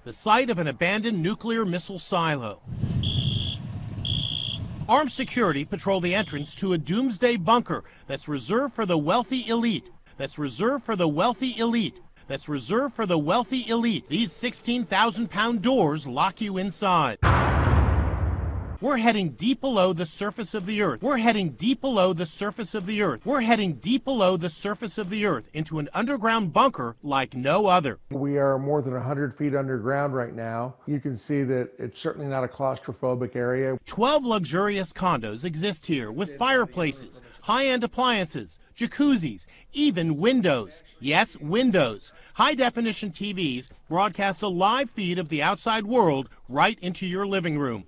the site of an abandoned nuclear missile silo. Armed security patrol the entrance to a doomsday bunker that's reserved for the wealthy elite. That's reserved for the wealthy elite. That's reserved for the wealthy elite. These 16,000-pound doors lock you inside. We're heading deep below the surface of the earth. We're heading deep below the surface of the earth. We're heading deep below the surface of the earth into an underground bunker like no other. We are more than 100 feet underground right now. You can see that it's certainly not a claustrophobic area. 12 luxurious condos exist here with fireplaces, high-end appliances, jacuzzis, even windows. Yes, windows. High-definition TVs broadcast a live feed of the outside world right into your living room.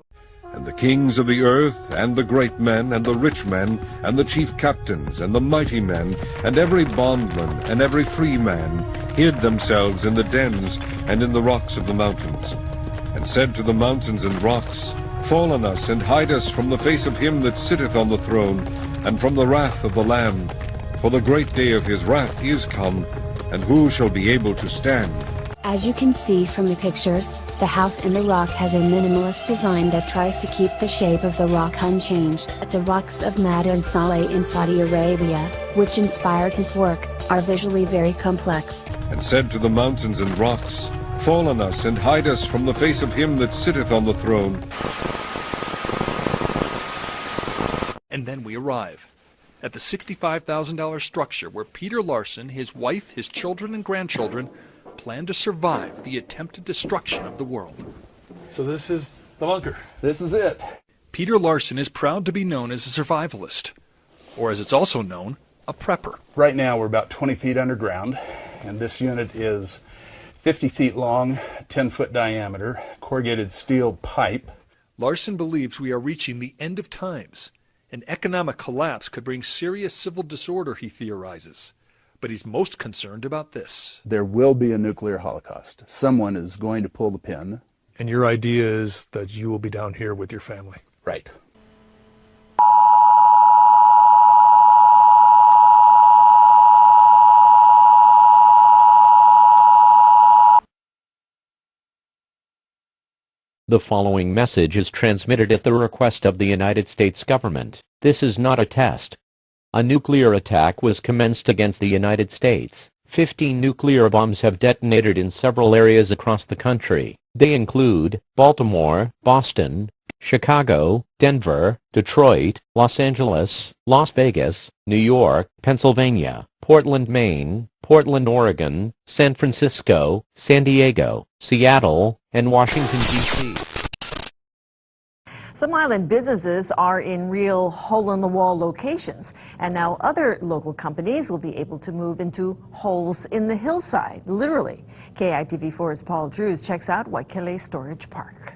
And the kings of the earth, and the great men, and the rich men, and the chief captains, and the mighty men, and every bondman, and every free man, hid themselves in the dens, and in the rocks of the mountains, and said to the mountains and rocks, Fall on us, and hide us from the face of him that sitteth on the throne, and from the wrath of the Lamb. For the great day of his wrath is come, and who shall be able to stand? As you can see from the pictures, the house in the rock has a minimalist design that tries to keep the shape of the rock unchanged. The rocks of Madinah and Saleh in Saudi Arabia, which inspired his work, are visually very complex. And said to the mountains and rocks, Fall on us, and hide us from the face of him that sitteth on the throne. And then we arrive at the $65,000 structure where Peter Larson, his wife, his children and grandchildren plan to survive the attempted destruction of the world. So this is the bunker. This is it. Peter Larson is proud to be known as a survivalist, or as it's also known, a prepper. Right now we're about 20 feet underground, and this unit is 50 feet long, 10-foot diameter, corrugated steel pipe. Larson believes we are reaching the end of times. An economic collapse could bring serious civil disorder, he theorizes. But he's most concerned about this. There will be a nuclear holocaust. Someone is going to pull the pin. And your idea is that you will be down here with your family. Right. The following message is transmitted at the request of the United States government. This is not a test. A nuclear attack was commenced against the United States. 15 nuclear bombs have detonated in several areas across the country. They include Baltimore, Boston, Chicago, Denver, Detroit, Los Angeles, Las Vegas, New York, Pennsylvania, Portland, Maine, Portland, Oregon, San Francisco, San Diego, Seattle, and Washington, D.C. Some island businesses are in real hole-in-the-wall locations, and now other local companies will be able to move into holes in the hillside, literally. KITV4's Paul Drews checks out Waikele Storage Park.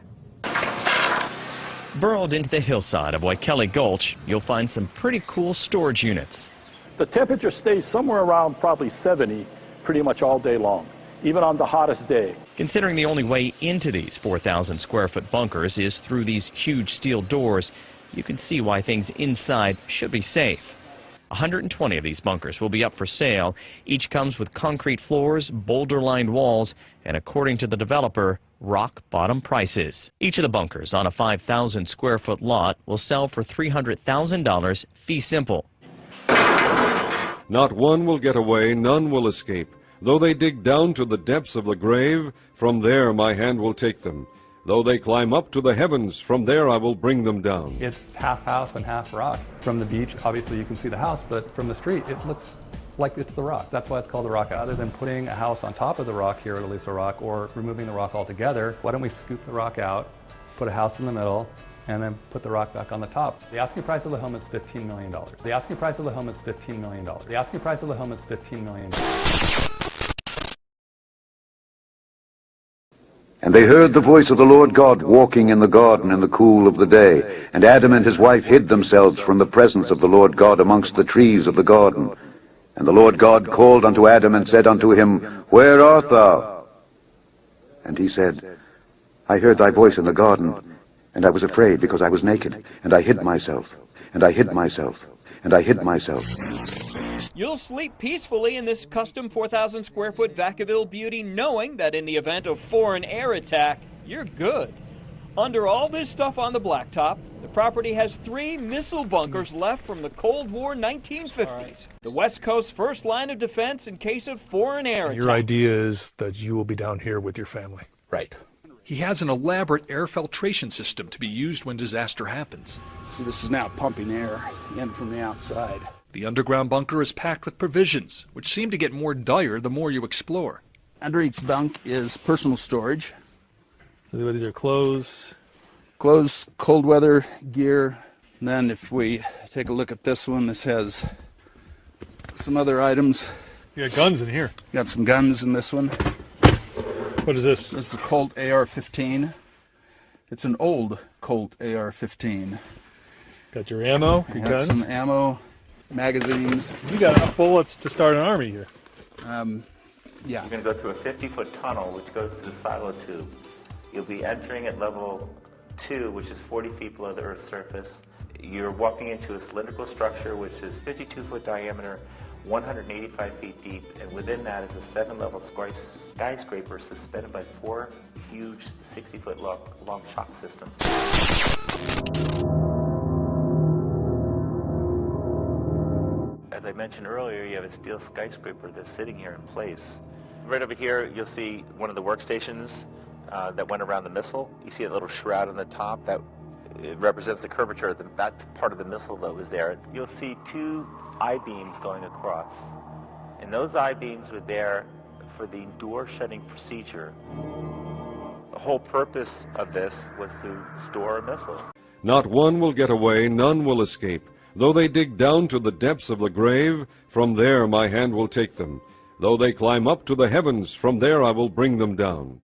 Burrowed into the hillside of Waikele Gulch, you'll find some pretty cool storage units. The temperature stays somewhere around probably 70 pretty much all day long, even on the hottest day. Considering the only way into these 4,000 square foot bunkers is through these huge steel doors, you can see why things inside should be safe. 120 of these bunkers will be up for sale. Each comes with concrete floors, boulder-lined walls, and according to the developer, rock-bottom prices. Each of the bunkers on a 5,000 square foot lot will sell for $300,000 fee simple. Not one will get away, none will escape. Though they dig down to the depths of the grave, from there my hand will take them. Though they climb up to the heavens, from there I will bring them down. It's half house and half rock. From the beach, obviously you can see the house, but from the street, it looks like it's the rock. That's why it's called the rock house. Rather than putting a house on top of the rock here at Aliso Rock or removing the rock altogether, why don't we scoop the rock out, put a house in the middle, and then put the rock back on the top. The asking price of the home is $15 million. The asking price of the home is $15 million. The asking price of the home is $15 million. And they heard the voice of the Lord God walking in the garden in the cool of the day. And Adam and his wife hid themselves from the presence of the Lord God amongst the trees of the garden. And the Lord God called unto Adam and said unto him, Where art thou? And he said, I heard thy voice in the garden, and I was afraid because I was naked, and I hid myself, and I hid myself, and I hid myself. You'll sleep peacefully in this custom 4,000 square foot Vacaville beauty, knowing that in the event of foreign air attack, you're good. Under all this stuff on the blacktop, the property has 3 missile bunkers left from the Cold War 1950s. The West Coast's first line of defense in case of foreign air attack. Your idea is that you will be down here with your family. Right. He has an elaborate air filtration system to be used when disaster happens. So this is now pumping air in from the outside. The underground bunker is packed with provisions, which seem to get more dire the more you explore. Under each bunk is personal storage. So these are clothes. Clothes, cold weather gear. And then if we take a look at this one, this has some other items. You got guns in here. Got some guns in this one. What is this? This is a Colt AR-15. It's an old Colt AR-15. Got your ammo, your guns. Some ammo, magazines. You got enough bullets to start an army here. Yeah. You're going to go through a 50-foot tunnel which goes to the silo tube. You'll be entering at level 2, which is 40 feet below the Earth's surface. You're walking into a cylindrical structure which is 52-foot diameter, 185 feet deep, and within that is a 7-level skyscraper suspended by 4 huge 60-foot long shock systems. As I mentioned earlier, you have a steel skyscraper that's sitting here in place. Right over here, you'll see one of the workstations that went around the missile. You see a little shroud on the top that it represents the curvature of that part of the missile that was there. You'll see 2 I-beams going across, and those I-beams were there for the door shutting procedure. The whole purpose of this was to store a missile. Not one will get away, none will escape. Though they dig down to the depths of the grave, from there my hand will take them. Though they climb up to the heavens, from there I will bring them down.